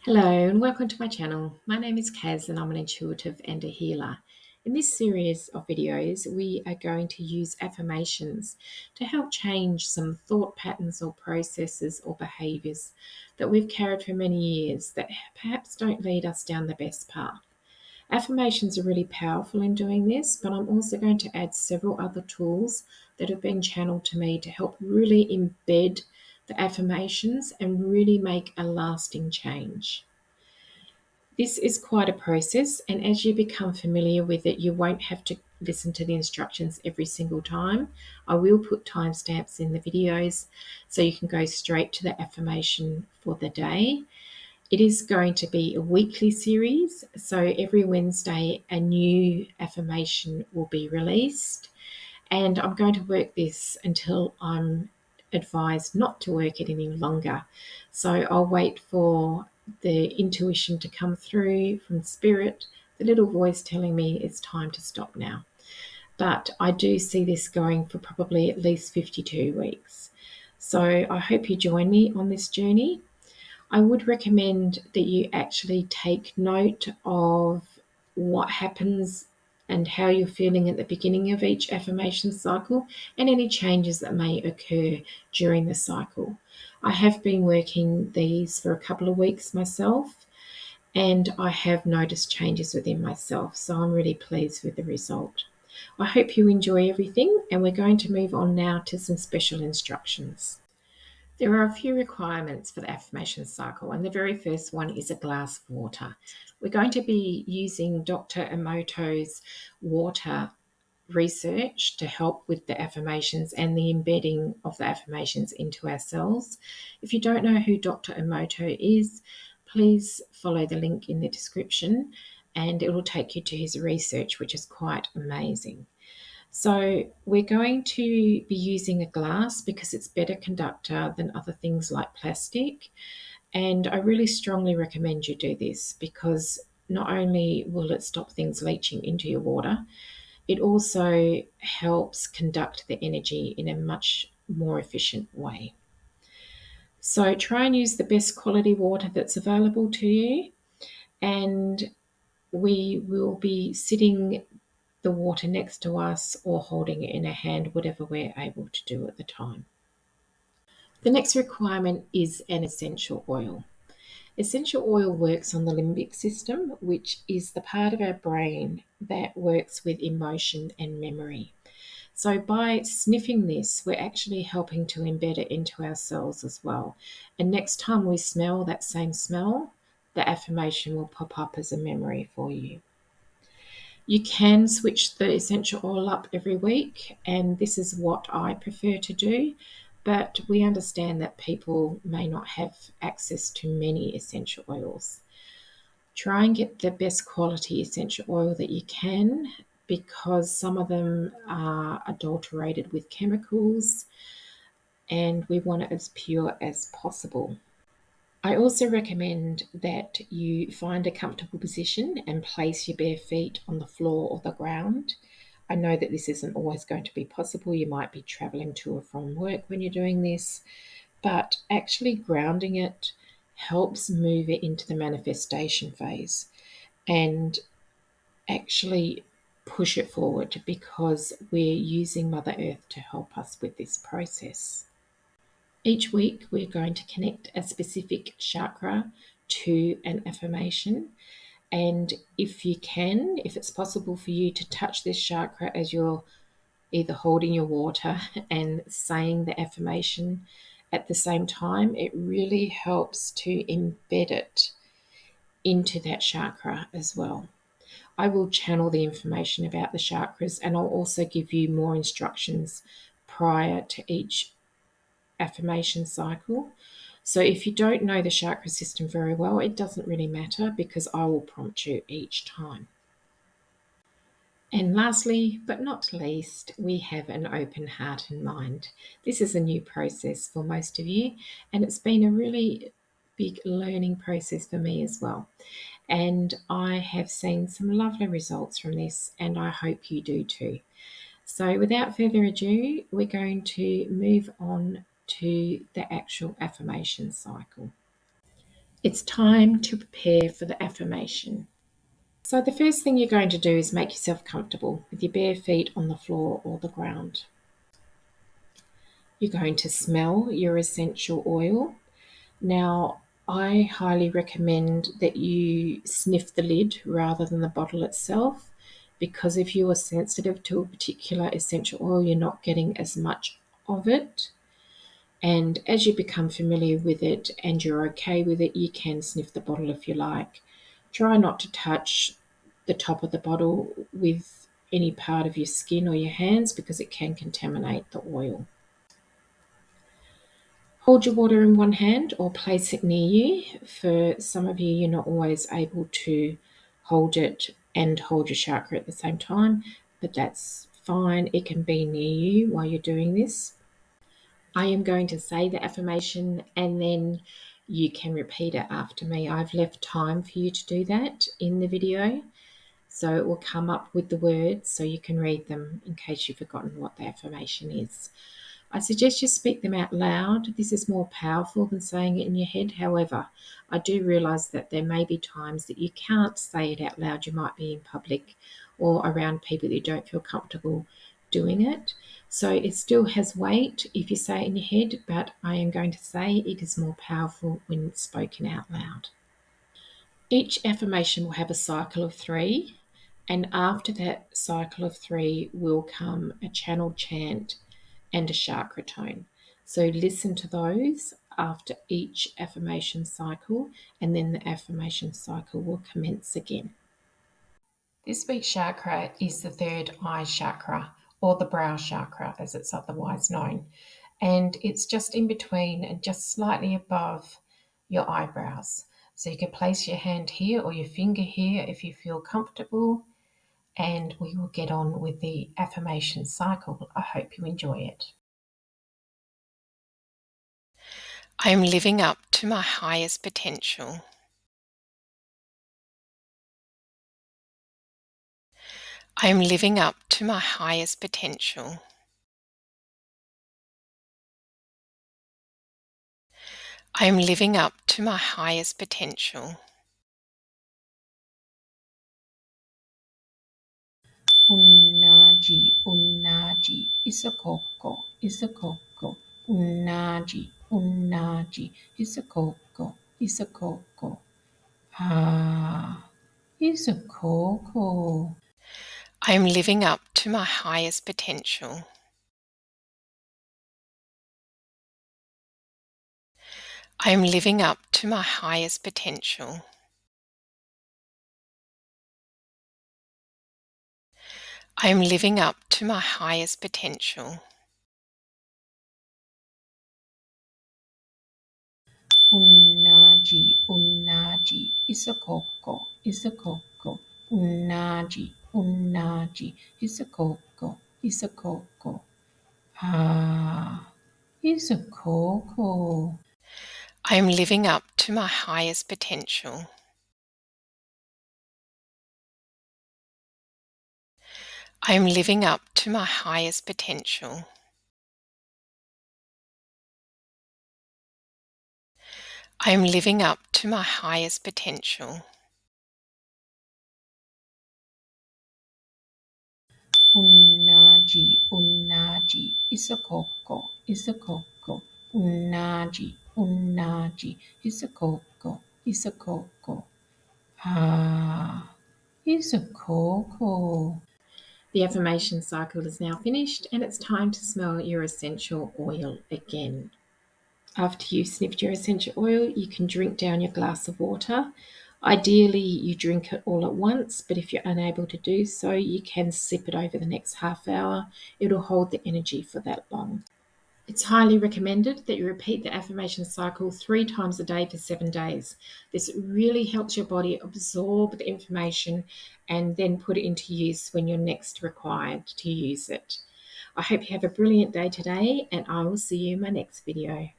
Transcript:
Hello and welcome to my channel. My name is Kaz and I'm an intuitive and a healer. In this series of videos, we are going to use affirmations to help change some thought patterns or processes or behaviours that we've carried for many years that perhaps don't lead us down the best path. Affirmations are really powerful in doing this, but I'm also going to add several other tools that have been channeled to me to help really embed the affirmations and really make a lasting change. This is quite a process, and as you become familiar with it, you won't have to listen to the instructions every single time. I will put timestamps in the videos so you can go straight to the affirmation for the day. It is going to be a weekly series, so every Wednesday a new affirmation will be released, and I'm going to work this until I'm advised not to work it any longer. So I'll wait for the intuition to come through from spirit, the little voice telling me it's time to stop now. But I do see this going for probably at least 52 weeks. So I hope you join me on this journey. I would recommend that you actually take note of what happens and how you're feeling at the beginning of each affirmation cycle and any changes that may occur during the cycle. I have been working these for a couple of weeks myself, and I have noticed changes within myself, so I'm really pleased with the result. I hope you enjoy everything, and we're going to move on now to some special instructions. There are a few requirements for the affirmation cycle, and the very first one is a glass of water. We're going to be using Dr. Emoto's water research to help with the affirmations and the embedding of the affirmations into our cells. If you don't know who Dr. Emoto is, please follow the link in the description and it will take you to his research, which is quite amazing. So we're going to be using a glass because it's better conductor than other things like plastic. And I really strongly recommend you do this because not only will it stop things leaching into your water, it also helps conduct the energy in a much more efficient way. So try and use the best quality water that's available to you. And we will be sitting the water next to us or holding it in a hand, whatever we're able to do at the time. The next requirement is an essential oil. Essential oil works on the limbic system, which is the part of our brain that works with emotion and memory. So by sniffing this, we're actually helping to embed it into our cells as well. And next time we smell that same smell, the affirmation will pop up as a memory for you. You can switch the essential oil up every week, and this is what I prefer to do. But we understand that people may not have access to many essential oils. Try and get the best quality essential oil that you can because some of them are adulterated with chemicals, and we want it as pure as possible. I also recommend that you find a comfortable position and place your bare feet on the floor or the ground. I know that this isn't always going to be possible. You might be traveling to or from work when you're doing this, but actually grounding it helps move it into the manifestation phase and actually push it forward because we're using Mother Earth to help us with this process. Each week, we're going to connect a specific chakra to an affirmation. And if you can, if it's possible for you to touch this chakra as you're either holding your water and saying the affirmation at the same time, it really helps to embed it into that chakra as well. I will channel the information about the chakras and I'll also give you more instructions prior to each affirmation cycle. So if you don't know the chakra system very well, it doesn't really matter because I will prompt you each time. And lastly, but not least, we have an open heart and mind. This is a new process for most of you, and it's been a really big learning process for me as well. And I have seen some lovely results from this, and I hope you do too. So without further ado, we're going to move on to the actual affirmation cycle. It's time to prepare for the affirmation. So the first thing you're going to do is make yourself comfortable with your bare feet on the floor or the ground. You're going to smell your essential oil. Now, I highly recommend that you sniff the lid rather than the bottle itself, because if you are sensitive to a particular essential oil, you're not getting as much of it. And as you become familiar with it and you're okay with it, you can sniff the bottle if you like. Try not to touch the top of the bottle with any part of your skin or your hands because it can contaminate the oil. Hold your water in one hand or place it near you. For some of you, you're not always able to hold it and hold your chakra at the same time, but that's fine. It can be near you while you're doing this. I am going to say the affirmation and then you can repeat it after me. I've left time for you to do that in the video, so it will come up with the words so you can read them in case you've forgotten what the affirmation is. I suggest you speak them out loud. This is more powerful than saying it in your head. However, I do realise that there may be times that you can't say it out loud. You might be in public or around people that you don't feel comfortable doing it. So it still has weight if you say it in your head, but I am going to say it is more powerful when it's spoken out loud. Each affirmation will have a cycle of 3, and after that cycle of 3 will come a channel chant and a chakra tone. So listen to those after each affirmation cycle, and then the affirmation cycle will commence again. This week's chakra is the third eye chakra, or the brow chakra as it's otherwise known. And it's just in between and just slightly above your eyebrows. So you can place your hand here or your finger here if you feel comfortable. And we will get on with the affirmation cycle. I hope you enjoy it. I am living up to my highest potential. I am living up to my highest potential. I am living up to my highest potential. Unnaji, unnaji, isakoko, isakoko, unnaji, unnaji, isakoko, isakoko. Ah, isakoko. I am living up to my highest potential. I am living up to my highest potential. I am living up to my highest potential. Unnaji, unnaji, isakoko, isakoko, unnaji, unnaji, isakoko, isakoko. Ah, isakoko. I am living up to my highest potential. I am living up to my highest potential. I am living up to my highest potential. Unnaji, unnaji, isakoko, isakoko, unnaji, unnaji, isakoko, isakoko. Ah, isakoko. The affirmation cycle is now finished and it's time to smell your essential oil again. After you've sniffed your essential oil, you can drink down your glass of water. Ideally, you drink it all at once, but if you're unable to do so, you can sip it over the next half hour. It'll hold the energy for that long. It's highly recommended that you repeat the affirmation cycle 3 times a day for 7 days. This really helps your body absorb the information and then put it into use when you're next required to use it. I hope you have a brilliant day today, and I will see you in my next video.